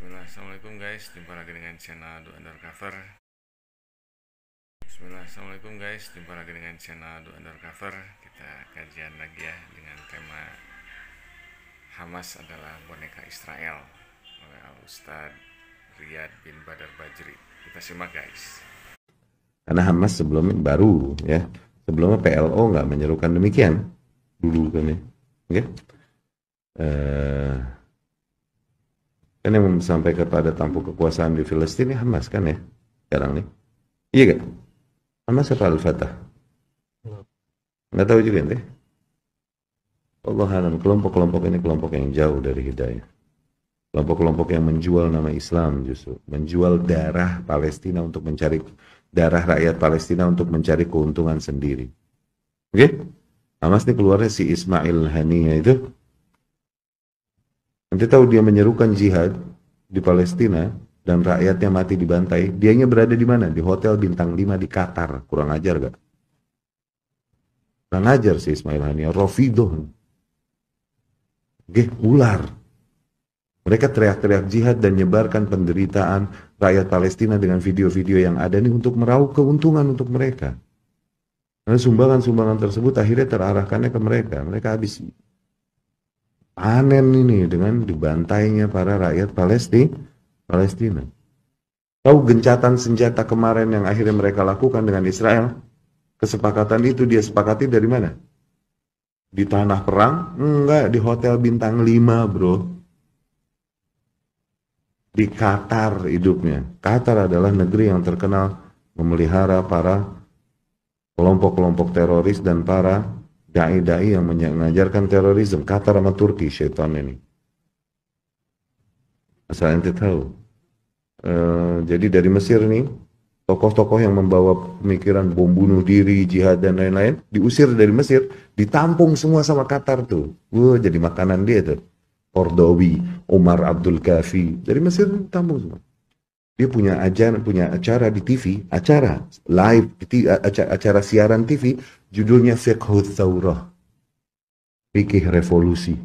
Bismillah, assalamualaikum guys, jumpa lagi dengan channel Do Undercover. Bismillah, assalamualaikum guys, jumpa lagi dengan channel Do Undercover. Kita kajian lagi ya dengan tema Hamas adalah boneka Israel oleh Al-Ustadz Riyad bin Badar Bajri. Kita simak guys. Karena Hamas sebelumnya baru ya, sebelumnya PLO nggak menyerukan demikian dulu kan ya, oke? Kan yang sampai kepada tampuk kekuasaan di Filistin ya Hamas kan ya, sekarang nih, iya kan? Hamas apa Al-Fatah? Nggak tahu juga nih. Allah alam, kelompok-kelompok ini kelompok yang jauh dari hidayah. Kelompok-kelompok yang menjual nama Islam justru, menjual darah Palestina untuk mencari darah rakyat Palestina untuk mencari keuntungan sendiri. Oke? Hamas ini keluarnya si Ismail Haniyah itu. Nanti tahu dia menyerukan jihad di Palestina dan rakyatnya mati dibantai. Dianya berada di mana? Di hotel bintang 5 di Qatar. Kurang ajar gak? Kurang ajar si Ismail Haniyah. Rafidoh. Oke, ular. Mereka teriak-teriak jihad dan nyebarkan penderitaan rakyat Palestina dengan video-video yang ada nih untuk meraup keuntungan untuk mereka. Karena sumbangan-sumbangan tersebut akhirnya terarahkannya ke mereka. Mereka habis panen ini dengan dibantainya para rakyat Palestina. Tahu gencatan senjata kemarin yang akhirnya mereka lakukan dengan Israel? Kesepakatan itu dia sepakati dari mana? Di tanah perang? Enggak, di hotel bintang 5 bro. Di Qatar hidupnya. Qatar adalah negeri yang terkenal memelihara para kelompok-kelompok teroris dan para dai-dai yang mengajarkan terorisme. Qatar sama Turki syaitan ini. Asal ente tahu. Jadi dari Mesir nih, tokoh-tokoh yang membawa pemikiran bom bunuh diri, jihad dan lain-lain, diusir dari Mesir, ditampung semua sama Qatar tuh. Jadi makanan dia tuh. Kordowi, Omar Abdul Kafi, dari Mesir tampung semua. Dia punya acara di TV, acara live, acara siaran TV, judulnya Fiqhut Thawrah, Fikih Revolusi.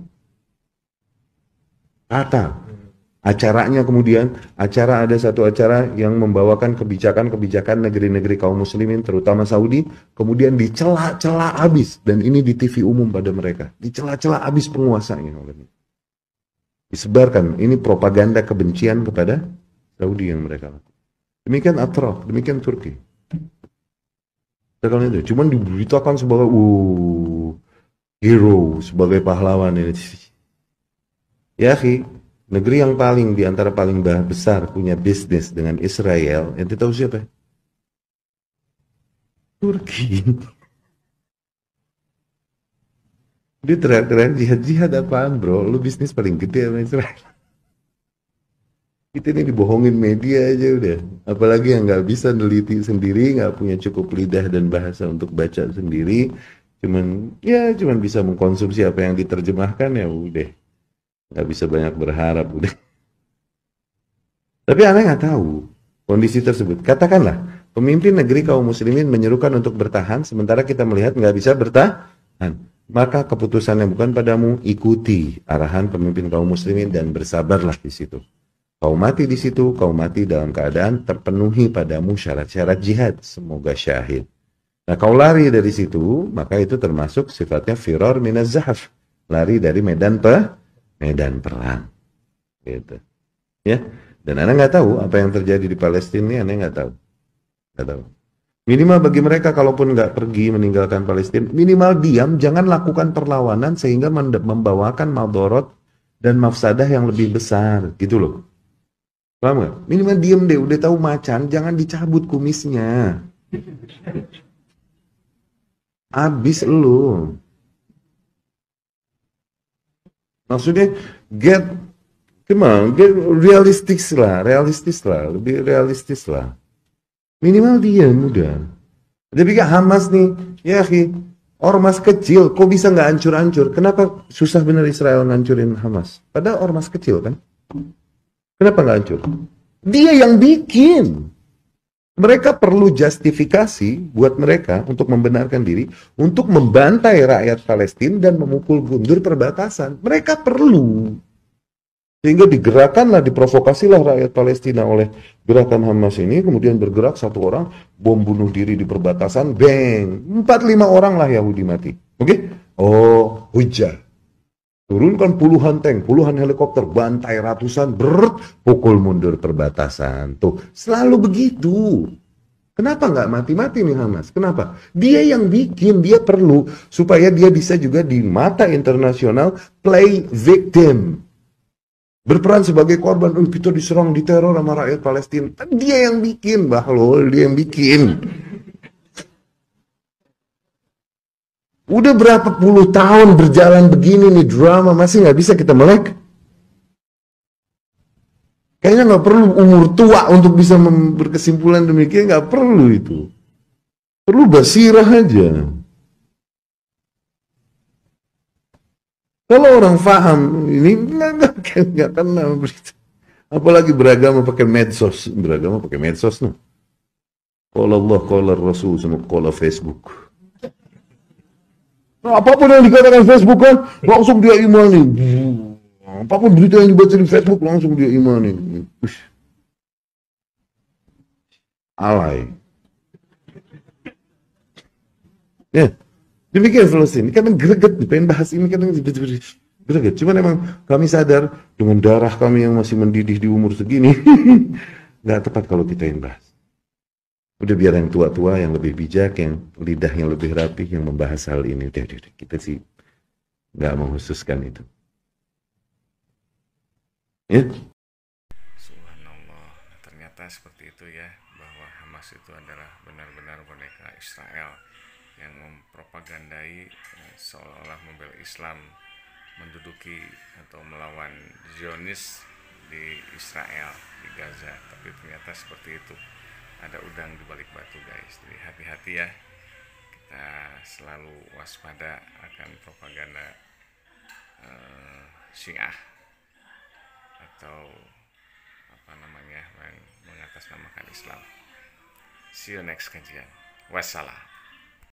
Acaranya kemudian, ada satu acara yang membawakan kebijakan-kebijakan negeri-negeri kaum muslimin, terutama Saudi, kemudian dicela-cela habis, dan ini di TV umum pada mereka, dicela-cela habis penguasanya. Disebarkan, ini propaganda kebencian kepada Saudi yang mereka lakukan. Demikian Atraf, demikian Turki. Itu cuman diberitakan sebagai hero, sebagai pahlawan ini. Ya akhi, negeri yang paling di antara paling besar punya bisnis dengan Israel, ente tahu siapa? Turki. Dia teriak-teriak jihad apaan bro? Lu bisnis paling gede sama Israel. Kita ini dibohongin media aja udah. Apalagi yang nggak bisa neliti sendiri, nggak punya cukup lidah dan bahasa untuk baca sendiri. Cuman bisa mengkonsumsi apa yang diterjemahkan ya udah. Nggak bisa banyak berharap udah. Tapi Anda nggak tahu kondisi tersebut. Katakanlah pemimpin negeri kaum muslimin menyerukan untuk bertahan, sementara kita melihat nggak bisa bertahan. Maka keputusannya bukan padamu, ikuti arahan pemimpin kaum muslimin dan bersabarlah di situ. Kau mati di situ, kau mati dalam keadaan terpenuhi padamu syarat-syarat jihad. Semoga syahid. Nah, kau lari dari situ, maka itu termasuk sifatnya firar minaz zahaf. Lari dari medan perang. Gitu. Ya. Dan Anda nggak tahu apa yang terjadi di Palestina ini, Anda nggak tahu. Nggak tahu. Minimal bagi mereka kalaupun nggak pergi meninggalkan Palestina, minimal diam, jangan lakukan perlawanan sehingga membawakan madorot dan mafsadah yang lebih besar, gitu loh. Paham nggak? Minimal diam deh, udah tahu macan, jangan dicabut kumisnya. Abis lu. Maksudnya get realistis lah, lebih realistis lah. Minimal diam udah. Tapi Hamas nih, ya akhi, ormas kecil, kok bisa nggak hancur-hancur? Kenapa susah bener Israel ngancurin Hamas? Padahal ormas kecil kan? Kenapa nggak hancur? Dia yang bikin. Mereka perlu justifikasi buat mereka untuk membenarkan diri, untuk membantai rakyat Palestina dan memukul mundur perbatasan. Mereka perlu. Sehingga digerakkanlah, diprovokasilah rakyat Palestina oleh gerakan Hamas ini, kemudian bergerak satu orang, bom bunuh diri di perbatasan, bang, 4-5 orang lah Yahudi mati. Oke? Oh, hujah. Turunkan puluhan tank, puluhan helikopter, bantai ratusan, pukul mundur perbatasan. Tuh, selalu begitu. Kenapa nggak mati-mati nih Hamas? Kenapa? Dia yang bikin, dia perlu supaya dia bisa juga di mata internasional play victim. Berperan sebagai korban, kita diserang, diteror sama rakyat Palestina. Dia yang bikin, Bahlul, dia yang bikin. Udah berapa puluh tahun berjalan begini nih drama, masih nggak bisa kita melek? Kayaknya nggak perlu umur tua untuk bisa berkesimpulan demikian, nggak perlu itu. Perlu basirah aja. Kalau orang paham ini nggak kena berita. Apalagi beragama pakai medsos, no. Qala Allah, qala Rasul, sama qala Facebook. Nah, apapun yang dikatakan Facebook kan, langsung dia imani. Apapun berita yang dibaca di Facebook, langsung dia imani. Alay. Ya, demikian Palestina. Kadang greget, pengen bahas ini, kadang greget. Cuman emang kami sadar, dengan darah kami yang masih mendidih di umur segini, nggak tepat kalau kita yang bahas. Udah biar yang tua-tua, yang lebih bijak, yang lidah yang lebih rapi, yang membahas hal ini. Udah. Kita sih nggak menghususkan itu. Ya? Subhanallah, ternyata seperti itu ya, bahwa Hamas itu adalah benar-benar boneka Israel yang mempropagandai seolah-olah membela Islam, menduduki atau melawan Zionis di Israel, di Gaza. Tapi ternyata seperti itu. Ada udang di balik batu guys, jadi hati-hati ya, kita selalu waspada akan propaganda Syiah atau apa namanya yang mengatasnamakan Islam. See you next kajian. Wassalam.